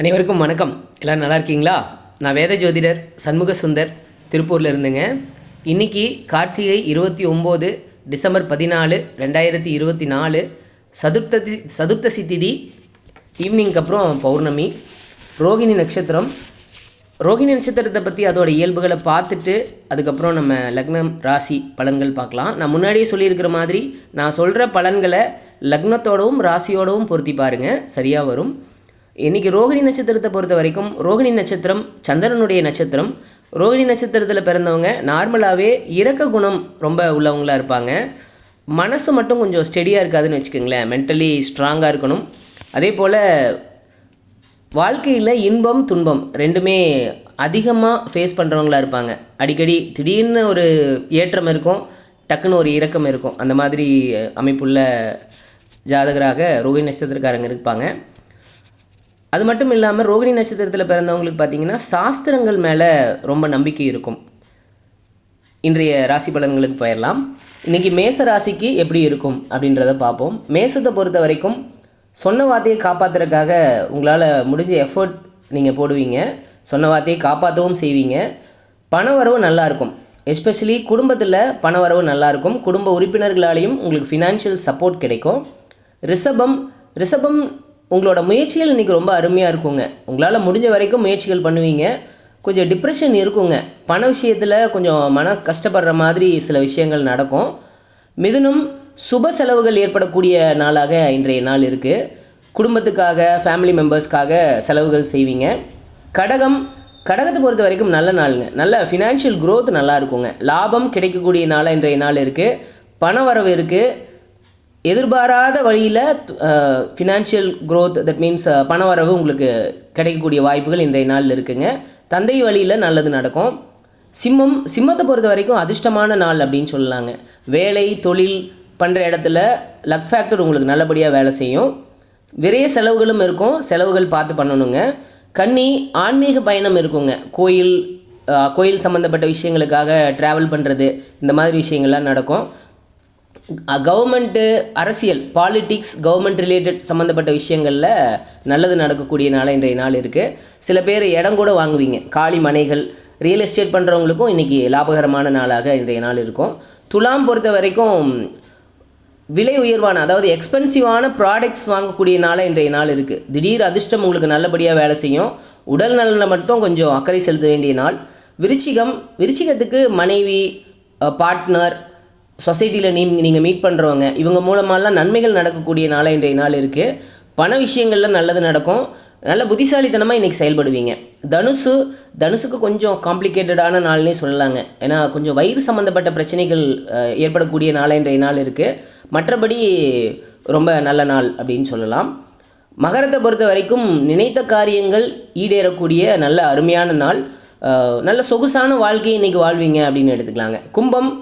அனைவருக்கும் வணக்கம். எல்லோரும் நல்லா இருக்கீங்களா? நான் வேத ஜோதிடர் சண்முக சுந்தர் திருப்பூரில் இருந்துங்க. இன்றைக்கி கார்த்திகை 29 டிசம்பர் 14 2024 சதுர்த்தசி திதி ஈவினிங்க்கு அப்புறம் பௌர்ணமி. ரோகிணி நட்சத்திரம். ரோகிணி நட்சத்திரத்தை பற்றி அதோட இயல்புகளை பார்த்துட்டு அதுக்கப்புறம் நம்ம லக்னம் ராசி பலன்கள் பார்க்கலாம். நான் முன்னாடியே சொல்லியிருக்கிற மாதிரி நான் சொல்கிற பலன்களை லக்னத்தோடவும் ராசியோடவும் பொருத்தி பாருங்கள், சரியாக வரும். இன்றைக்கி ரோகிணி நட்சத்திரத்தை பொறுத்த வரைக்கும் ரோகிணி நட்சத்திரம் சந்திரனுடைய நட்சத்திரம். ரோகிணி நட்சத்திரத்தில் பிறந்தவங்க நார்மலாகவே இரக்க குணம் ரொம்ப உள்ளவங்களாக இருப்பாங்க. மனசு மட்டும் கொஞ்சம் ஸ்டெடியாக இருக்காதுன்னு வச்சுக்கோங்களேன். மென்டலி ஸ்ட்ராங்காக இருக்கணும். அதே போல் வாழ்க்கையில் இன்பம் துன்பம் ரெண்டுமே அதிகமாக ஃபேஸ் பண்ணுறவங்களாக இருப்பாங்க. அடிக்கடி திடீர்னு ஒரு ஏற்றம் இருக்கும், டக்குன்னு ஒரு இறக்கம் இருக்கும். அந்த மாதிரி அமைப்புள்ள ஜாதகராக ரோகிணி நட்சத்திரக்காரங்க இருப்பாங்க. அது மட்டும் இல்லாமல் ரோகிணி நட்சத்திரத்தில் பிறந்தவங்களுக்கு பார்த்திங்கன்னா சாஸ்திரங்கள் மேலே ரொம்ப நம்பிக்கை இருக்கும். இன்றைய ராசி பலன்களுக்கு போயிடலாம். இன்றைக்கி மேச ராசிக்கு எப்படி இருக்கும் அப்படின்றத பார்ப்போம். மேசத்தை பொறுத்த வரைக்கும் சொன்ன வார்த்தையை காப்பாற்றுறதுக்காக உங்களால் முடிஞ்ச எஃபர்ட் நீங்கள் போடுவீங்க. சொன்ன வார்த்தையை காப்பாற்றவும் செய்வீங்க. பண வரவு நல்லாயிருக்கும். எஸ்பெஷலி குடும்பத்தில் பண வரவு நல்லாயிருக்கும். குடும்ப உறுப்பினர்களாலேயும் உங்களுக்கு ஃபினான்ஷியல் சப்போர்ட் கிடைக்கும். ரிஷபம் உங்களோட முயற்சிகள் இன்றைக்கி ரொம்ப அருமையாக இருக்குங்க. உங்களால் முடிஞ்ச வரைக்கும் முயற்சிகள் பண்ணுவீங்க. கொஞ்சம் டிப்ரெஷன் இருக்குங்க. பண விஷயத்தில் கொஞ்சம் மன கஷ்டப்படுற மாதிரி சில விஷயங்கள் நடக்கும். மிதுனம் சுப செலவுகள் ஏற்படக்கூடிய நாளாக இன்றைய நாள் இருக்குது. குடும்பத்துக்காக ஃபேமிலி மெம்பர்ஸ்க்காக செலவுகள் செய்வீங்க. கடகத்தை பொறுத்த வரைக்கும் நல்ல நாளுங்க. நல்ல ஃபினான்ஷியல் க்ரோத் நல்லா இருக்குங்க. லாபம் கிடைக்கக்கூடிய நாளாக இன்றைய நாள் இருக்குது. பண வரவு இருக்குது. எதிர்பாராத வழியில் ஃபினான்ஷியல் க்ரோத், தட் மீன்ஸ் பணவரவு உங்களுக்கு கிடைக்கக்கூடிய வாய்ப்புகள் இன்றைய நாளில் இருக்குங்க. தந்தை வழியில் நல்லது நடக்கும். சிம்மத்தை பொறுத்த வரைக்கும் அதிர்ஷ்டமான நாள் அப்படின்னு சொல்லலாங்க. வேலை தொழில் பண்ணுற இடத்துல லக் ஃபேக்டர் உங்களுக்கு நல்லபடியாக வேலை செய்யும். விரைய செலவுகளும் இருக்கும். செலவுகள் பார்த்து பண்ணணுங்க. கன்னி ஆன்மீக பயணம் இருக்குங்க. கோயில் சம்மந்தப்பட்ட விஷயங்களுக்காக ட்ராவல் பண்ணுறது, இந்த மாதிரி விஷயங்கள்லாம் நடக்கும். கவர்மெண்ட்டு, அரசியல், பாலிட்டிக்ஸ், கவர்மெண்ட் ரிலேட்டட் சம்மந்தப்பட்ட விஷயங்களில் நல்லது நடக்கக்கூடிய நாளாக இன்றைய நாள் இருக்குது. சில பேர் இடம் கூட வாங்குவீங்க. காலி மனைகள், ரியல் எஸ்டேட் பண்ணுறவங்களுக்கும் இன்றைக்கி லாபகரமான நாளாக இன்றைய நாள் இருக்கும். துலாம் பொறுத்த வரைக்கும் விலை உயர்வான, அதாவது எக்ஸ்பென்சிவான ப்ராடக்ட்ஸ் வாங்கக்கூடிய நாளாக இன்றைய நாள் இருக்குது. திடீர் அதிர்ஷ்டம் உங்களுக்கு நல்லபடியாக வேலை செய்யும். உடல் நலனை மட்டும் கொஞ்சம் அக்கறை செலுத்த வேண்டிய நாள். விருச்சிகத்துக்கு மனைவி, பார்ட்னர், சொசைட்டியில் நீங்கள் மீட் பண்ணுறவங்க, இவங்க மூலமாலாம் நன்மைகள் நடக்கக்கூடிய நாளாக இன்றைய நாள் இருக்குது. பண விஷயங்களில் நல்லது நடக்கும். நல்ல புத்திசாலித்தனமாக இன்றைக்கி செயல்படுவீங்க. தனுசுக்கு கொஞ்சம் காம்ப்ளிகேட்டடான நாள்னே சொல்லலாங்க. ஏன்னா கொஞ்சம் வயிறு சம்மந்தப்பட்ட பிரச்சனைகள் ஏற்படக்கூடிய நாளாக இன்றைய நாள் இருக்குது. மற்றபடி ரொம்ப நல்ல நாள் அப்படின்னு சொல்லலாம். மகரத்தை பொறுத்த வரைக்கும் நினைத்த காரியங்கள் ஈடேறக்கூடிய நல்ல அருமையான நாள். நல்ல சொகுசான வாழ்க்கையை இன்றைக்கி வாழ்வீங்க அப்படின்னு எடுத்துக்கலாங்க. கும்பம்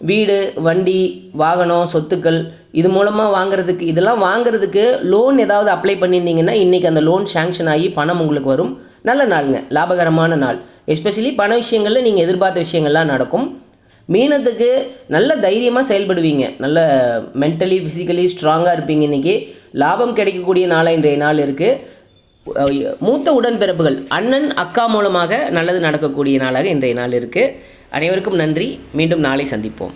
வீடு, வண்டி, வாகனம், சொத்துக்கள் இது மூலமாக இதெல்லாம் வாங்குறதுக்கு லோன் ஏதாவது அப்ளை பண்ணியிருந்தீங்கன்னா இன்றைக்கி அந்த லோன் சேங்ஷன் ஆகி பணம் உங்களுக்கு வரும். நல்ல நாளுங்க, லாபகரமான நாள். எஸ்பெஷலி பண விஷயங்களில் நீங்கள் எதிர்பார்த்த விஷயங்கள்லாம் நடக்கும். மீனத்துக்கு நல்ல தைரியமாக செயல்படுவீங்க. நல்ல மென்டலி ஃபிசிக்கலி ஸ்ட்ராங்காக இருப்பீங்க. இன்றைக்கி லாபம் கிடைக்கக்கூடிய நாளாக இன்றைய நாள் இருக்குது. மூத்த உடன்பிறப்புகள், அண்ணன் அக்கா மூலமாக நல்லது நடக்கக்கூடிய நாளாக இன்றைய நாள் இருக்குது. அனைவருக்கும் நன்றி. மீண்டும் நாளை சந்திப்போம்.